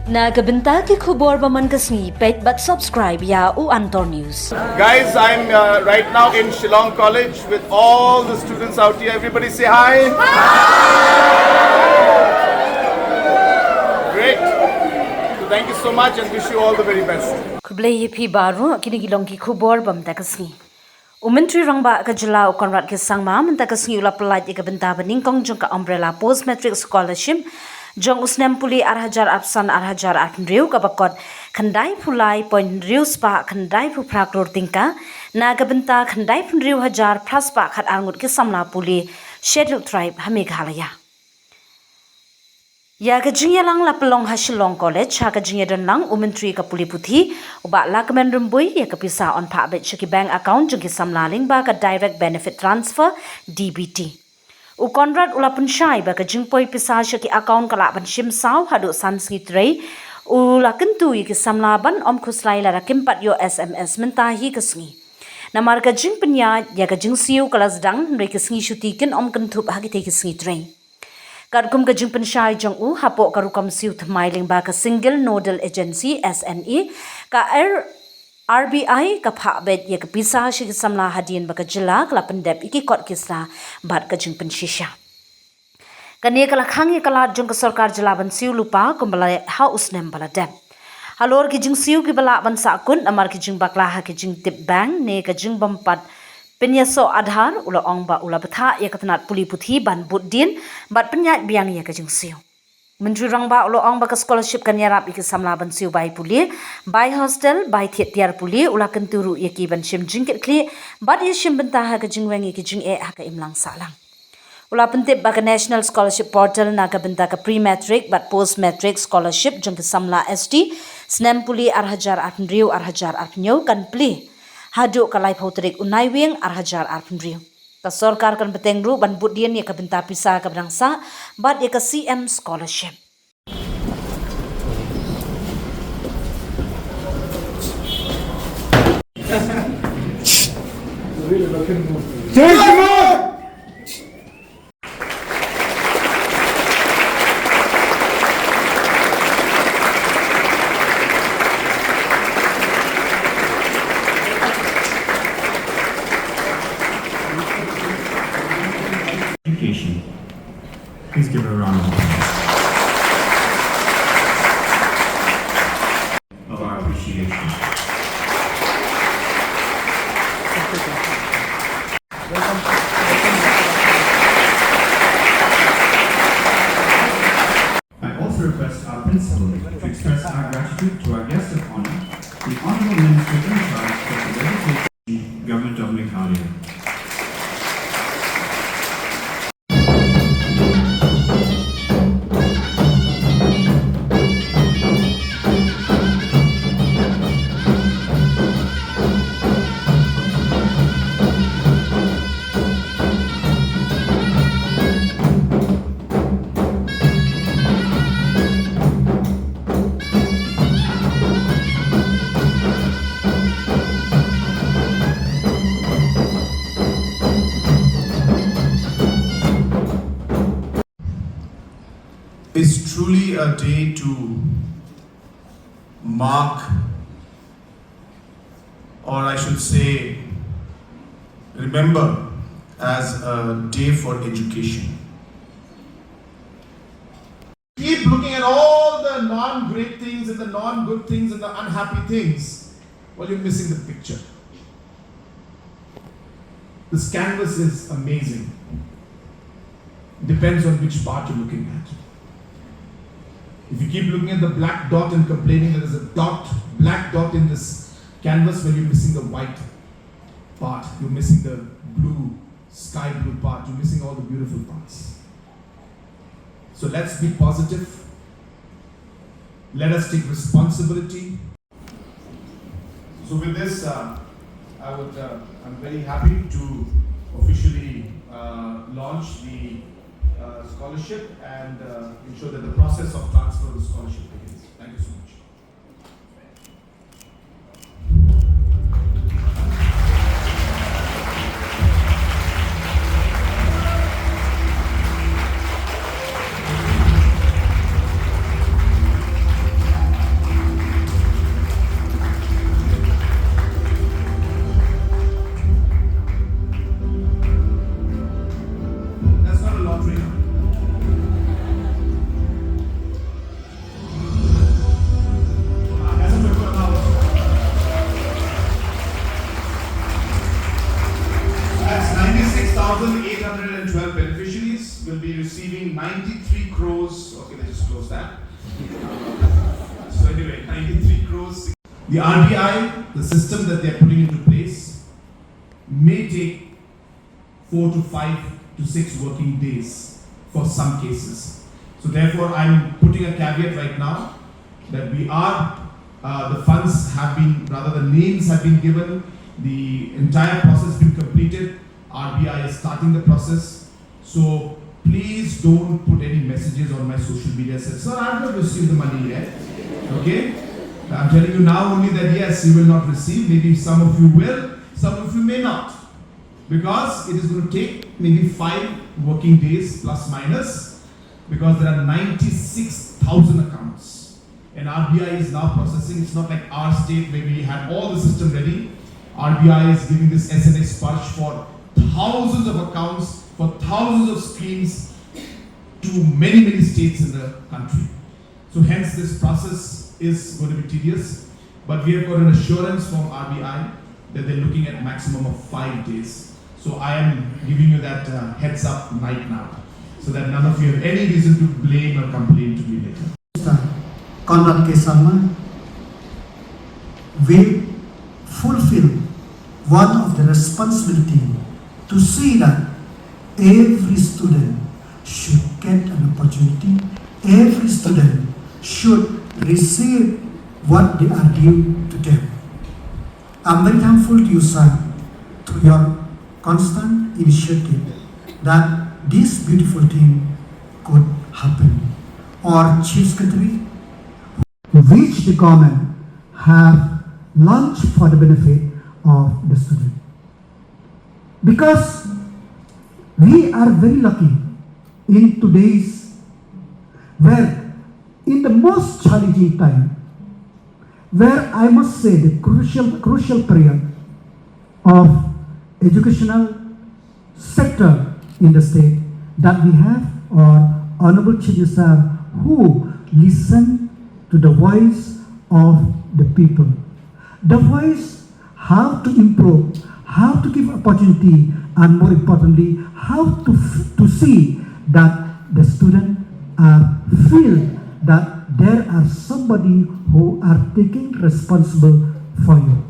Nagabenta ki khubor ba man kasni page but subscribe ya u Antor News. Guys, I'm right now in Shillong College with all the students out here. Everybody say hi. Great. So thank you so much and wish you all the very best. Kublai phi baru kini gilong ki khubor bam ta kasni. Umentri rangba ka jila u Conrad ke sangma menta kasni ula pelaj ka benta baning kong jong ka umbrella post matric scholarship jong usnem puli 8,800 riu ka bakot khandai phulai point riu spa khandai phu phrak ror tingka na ka benta khandai phun riu hajar praspa khat angut ke samla puli scheduled tribe hameghalaya ya ka jingya lang la pelong ha Shillong College ha ka jingya don lang umentri ka puli puthi uba la ka men rumbui ya ka Pisa on pa bet chiki bank account jong ki samla ling ba ka direct benefit transfer DBT u Conrad ula punshai ba ka jingpoi Pisa shaki account kala ban shim saw hadu sanski trei u la kentu ki samla ban om khuslai la kimpat yo SMS menta hi kasngi namar ka jing penya ya ka jing siu kalas dang re kasngi shuti kin om kentu ha ki te kasngi trei Kadkum ka jing punshai jong u hapo karukam siu thmailing ba ka single nodal agency SNE ka RBI ka pha bet ya ka Pisa shi ki samla hadin ba ka jila kala pandep iki kot kisla bat ka jing penshisha kane kala khangi kala jong ka sarkar jila ban siu lupa kumbala house nem bala dem halor ki jing siu ki bala ban sa kun amar ki jing bakla ha ki jing tip bank ne ka jing bampat penyaso adhar ula ongba ula batha ya katanat puli puthi ban buddin bat penyat biang ya ka jing siu Menteri rangba ulo ong baka scholarship kan yarap iki samla ban siu bai puli bai hostel bai tiar puli ula kenturu yaki ban shim jingket kli bat ye shim benta ha ka jingweng iki jing ha ka imlang salang ula pentip baka national scholarship portal na ka benta ka pre matric bat post matric scholarship jong ka samla ST snem puli 8,800 riu 8,800 kan pli hadu ka lai photrik unai wing 8,800 riu ka sarkar kan beteng ru ban budien ya ka benta Pisa ka bangsa bat ya ka CM scholarship Education. Please give her a round of applause. Of our appreciation. I also request our principal to express our gratitude to our guest of honor, the Honorable Minister in charge of the Education, Government of Meghalaya. Is truly a day to mark, or I should say, remember as a day for education. Keep looking at all the non-great things and the non-good things and the unhappy things while you're missing the picture. This canvas is amazing. Depends on which part you're looking at. If you keep looking at the black dot and complaining there is a black dot in this canvas, when you're missing the white part, you're missing the blue, sky blue part, you're missing all the beautiful parts. So let's be positive. Let us take responsibility. So with this, I'm very happy to officially launch the scholarship and ensure that the process of transfer of the scholarship begins. Thank you so much. The RBI, the system that they're putting into place, may take 4 to 5 to 6 working days for some cases. So therefore, I'm putting a caveat right now that we are, the funds have been, rather the names have been given, the entire process has been completed, RBI is starting the process. So please don't put any messages on my social media that says, sir, I have not received the money yet. Okay? I'm telling you now only that yes, you will not receive. Maybe some of you will, some of you may not. Because it is going to take maybe 5 working days plus minus, because there are 96,000 accounts. And RBI is now processing. It's not like our state where we had all the system ready. RBI is giving this SNS push for thousands of accounts, for thousands of schemes to many, many states in the country. So hence this process is going to be tedious, but we have got an assurance from RBI that they're looking at maximum of 5 days. So I am giving you that heads up right now, so that none of you have any reason to blame or complain to me later. Mr. Conrad Samla will fulfill one of the responsibility to see that every student should get an opportunity, every student should receive what they are due to them. I'm very thankful to you, sir, to your constant initiative that this beautiful thing could happen. Our Chief Secretary, which the government have launched for the benefit of the student. Because we are very lucky in today's, where in the most challenging time, where I must say the crucial period of educational sector in the state, that we have our Honorable Chief Minister who listen to the voice of the people. The voice how to improve, how to give opportunity, and more importantly, how to see that the students feel that there are somebody who are taking responsible for you.